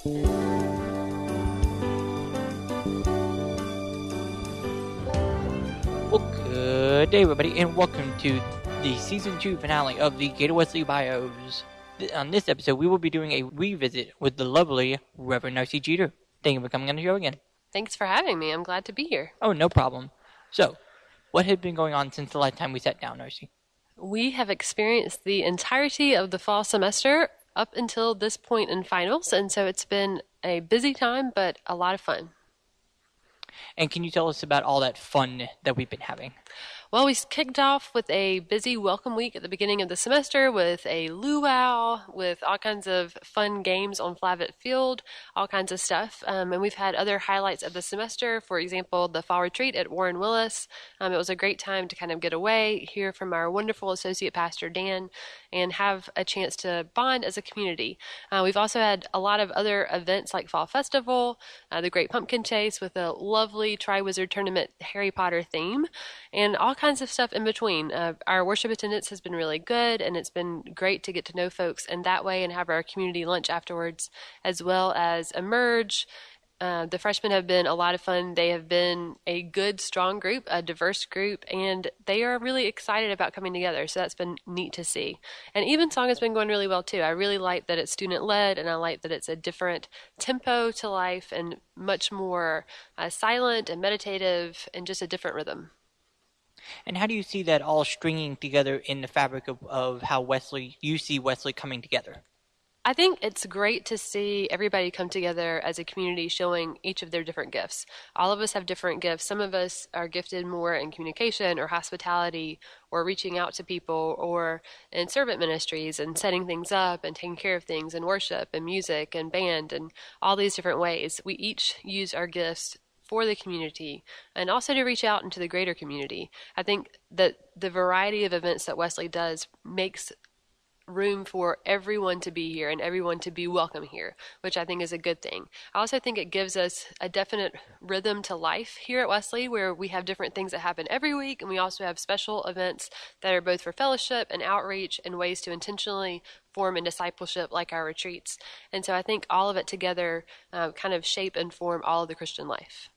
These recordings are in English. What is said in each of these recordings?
Well, good day, everybody, and welcome to the Season 2 finale of the Gator Wesley Bios. On this episode, we will be doing a revisit with the lovely Reverend Narcy Jeter. Thank you for coming on the show again. Thanks for having me. I'm glad to be here. Oh, no problem. So, what had been going on since the last time we sat down, Narcy? We have experienced the entirety of the fall semester up until this point in finals, and so it's been a busy time, but a lot of fun. And can you tell us about all that fun that we've been having? Well, we kicked off with a busy welcome week at the beginning of the semester with a luau, with all kinds of fun games on Flavitt Field, all kinds of stuff. And we've had other highlights of the semester. For example, the fall retreat at Warren Willis. It was a great time to kind of get away, hear from our wonderful associate pastor, Dan, and have a chance to bond as a community. We've also had a lot of other events like Fall Festival, the Great Pumpkin Chase with a lovely Tri-Wizard Tournament Harry Potter theme, and all kinds of stuff in between. Our worship attendance has been really good, and it's been great to get to know folks in that way and have our community lunch afterwards, as well as Emerge. The freshmen have been a lot of fun. They have been a good, strong group, a diverse group, and they are really excited about coming together. So that's been neat to see. And Evensong has been going really well too. I really like that it's student-led, and I like that it's a different tempo to life and much more silent and meditative and just a different rhythm. And how do you see that all stringing together in the fabric of how you see Wesley coming together? I think it's great to see everybody come together as a community showing each of their different gifts. All of us have different gifts. Some of us are gifted more in communication or hospitality or reaching out to people or in servant ministries and setting things up and taking care of things and worship and music and band and all these different ways. We each use our gifts for the community and also to reach out into the greater community. I think that the variety of events that Wesley does makes room for everyone to be here and everyone to be welcome here, which I think is a good thing. I also think it gives us a definite rhythm to life here at Wesley, where we have different things that happen every week, and we also have special events that are both for fellowship and outreach and ways to intentionally form in discipleship like our retreats. And so I think all of it together kind of shape and form all of the Christian life.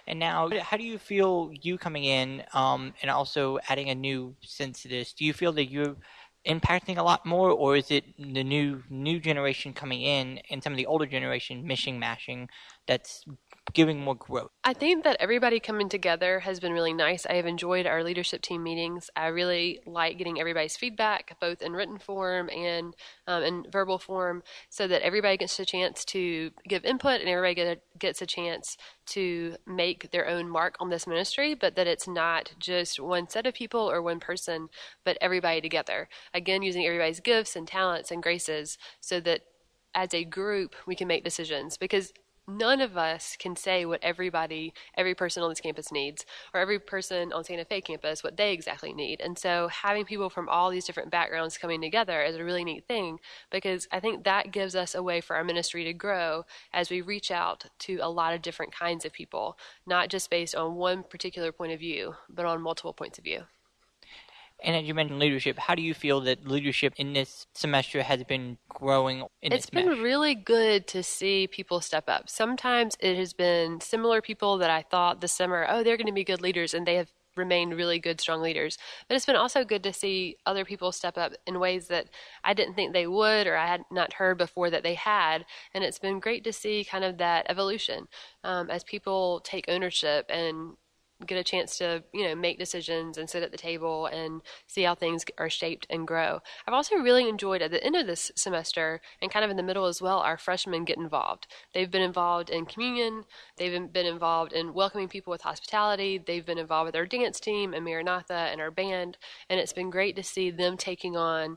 And now, how do you feel you coming in and also adding a new sense to this? Do you feel that you're impacting a lot more, or is it the new generation coming in and some of the older generation mashing that's giving more growth? I think that everybody coming together has been really nice. I have enjoyed our leadership team meetings. I really like getting everybody's feedback, both in written form and in verbal form, so that everybody gets a chance to give input and everybody gets a chance to make their own mark on this ministry, but that it's not just one set of people or one person, but everybody together. Again, using everybody's gifts and talents and graces so that as a group we can make decisions, because none of us can say what every person on this campus needs, or every person on Santa Fe campus, what they exactly need. And so having people from all these different backgrounds coming together is a really neat thing, because I think that gives us a way for our ministry to grow as we reach out to a lot of different kinds of people, not just based on one particular point of view, but on multiple points of view. And as you mentioned leadership, how do you feel that leadership in this semester has been growing in It's been really good to see people step up. Sometimes it has been similar people that I thought this summer, they're going to be good leaders, and they have remained really good, strong leaders. But it's been also good to see other people step up in ways that I didn't think they would, or I had not heard before that they had. And it's been great to see kind of that evolution as people take ownership and get a chance to, make decisions and sit at the table and see how things are shaped and grow. I've also really enjoyed at the end of this semester and kind of in the middle as well, our freshmen get involved. They've been involved in communion. They've been involved in welcoming people with hospitality. They've been involved with our dance team and Maranatha and our band. And it's been great to see them taking on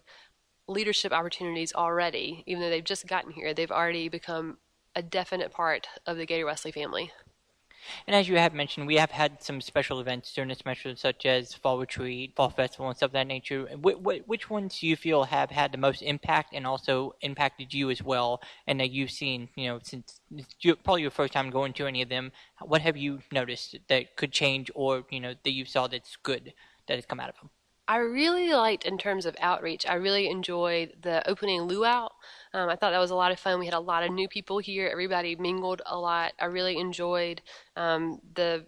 leadership opportunities already. Even though they've just gotten here, they've already become a definite part of the Gator Wesley family. And as you have mentioned, we have had some special events during the semester, such as Fall Retreat, Fall Festival, and stuff of that nature. Which ones do you feel have had the most impact and also impacted you as well, and that you've seen, since probably your first time going to any of them, what have you noticed that could change or, that you saw that's good that has come out of them? I really liked, in terms of outreach, I really enjoyed the opening luau. I thought that was a lot of fun. We had a lot of new people here. Everybody mingled a lot. I really enjoyed the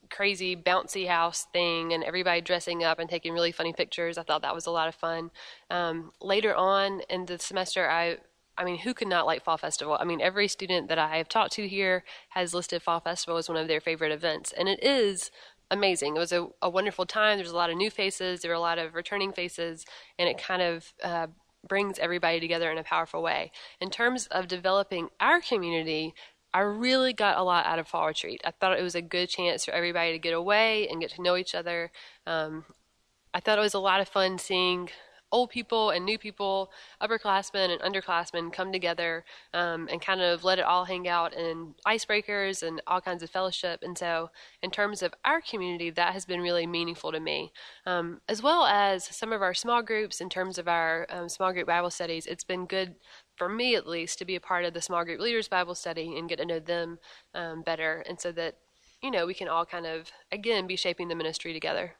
crazy bouncy house thing and everybody dressing up and taking really funny pictures. I thought that was a lot of fun. Later on in the semester, I mean, who could not like Fall Festival? I mean, every student that I have talked to here has listed Fall Festival as one of their favorite events, and it is amazing. It was a wonderful time. There's a lot of new faces, there were a lot of returning faces, and it kind of brings everybody together in a powerful way. In terms of developing our community, I really got a lot out of Fall Retreat. I thought it was a good chance for everybody to get away and get to know each other. I thought it was a lot of fun seeing old people and new people, upperclassmen and underclassmen come together and kind of let it all hang out in icebreakers and all kinds of fellowship. And so in terms of our community, that has been really meaningful to me. As well as some of our small groups, in terms of our small group Bible studies, it's been good for me at least to be a part of the small group leaders Bible study and get to know them better, and so that we can all kind of again be shaping the ministry together.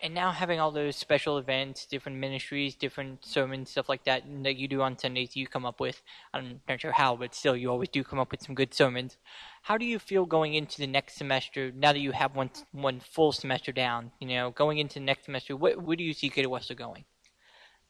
And now having all those special events, different ministries, different sermons, stuff like that you do on Sundays, you come up with, I'm not sure how, but still you always do come up with some good sermons. How do you feel going into the next semester, now that you have one full semester down, going into the next semester, where do you see Gator Wesley going?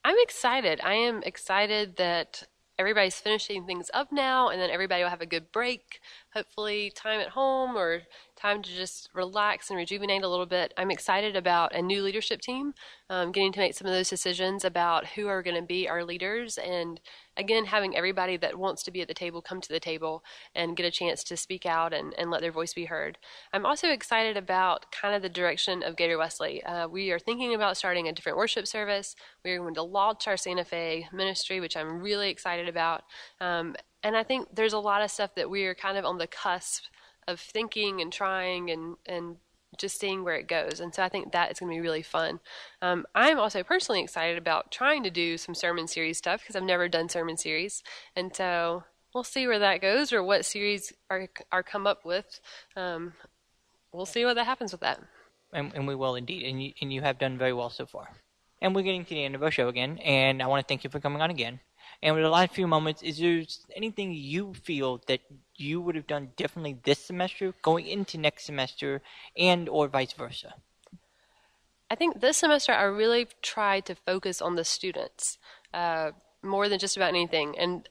I'm excited. I am excited that everybody's finishing things up now, and then everybody will have a good break, hopefully time at home or time to just relax and rejuvenate a little bit. I'm excited about a new leadership team, getting to make some of those decisions about who are going to be our leaders, and again, having everybody that wants to be at the table come to the table and get a chance to speak out and let their voice be heard. I'm also excited about kind of the direction of Gator Wesley. We are thinking about starting a different worship service. We are going to launch our Santa Fe ministry, which I'm really excited about. And I think there's a lot of stuff that we are kind of on the cusp of thinking and trying and just seeing where it goes. And so I think that is going to be really fun. I'm also personally excited about trying to do some sermon series stuff because I've never done sermon series. And so we'll see where that goes or what series are come up with. We'll see what that happens with that. And we will indeed. And you have done very well so far. And we're getting to the end of our show again. And I want to thank you for coming on again. And with the last few moments, is there anything you feel that you would have done differently this semester going into next semester and or vice versa? I think this semester I really tried to focus on the students more than just about anything. And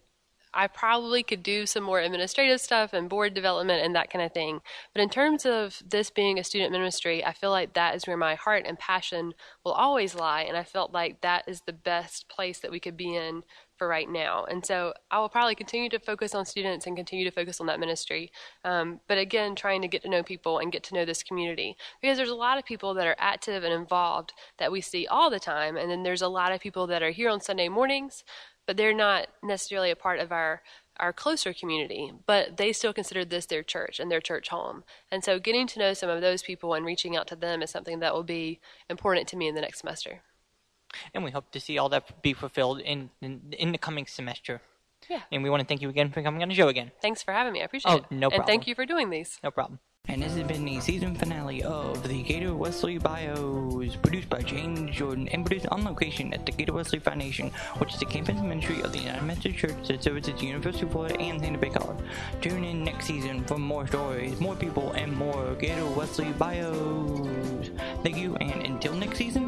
I probably could do some more administrative stuff and board development and that kind of thing. But in terms of this being a student ministry, I feel like that is where my heart and passion will always lie. And I felt like that is the best place that we could be in for right now. And so I will probably continue to focus on students and continue to focus on that ministry. But again, trying to get to know people and get to know this community, because there's a lot of people that are active and involved that we see all the time. And then there's a lot of people that are here on Sunday mornings, but they're not necessarily a part of our closer community, but they still consider this their church and their church home. And so getting to know some of those people and reaching out to them is something that will be important to me in the next semester. And we hope to see all that be fulfilled in the coming semester. Yeah. And we want to thank you again for coming on the show again. Thanks for having me. I appreciate it. No problem. And thank you for doing these. No problem. And this has been the season finale of the Gator Wesley Bios, produced by James Jordan and produced on location at the Gator Wesley Foundation, which is the campus ministry of the United Methodist Church that serves at the University of Florida and Santa Fe College. Tune in next season for more stories, more people, and more Gator Wesley Bios. Thank you, and until next season,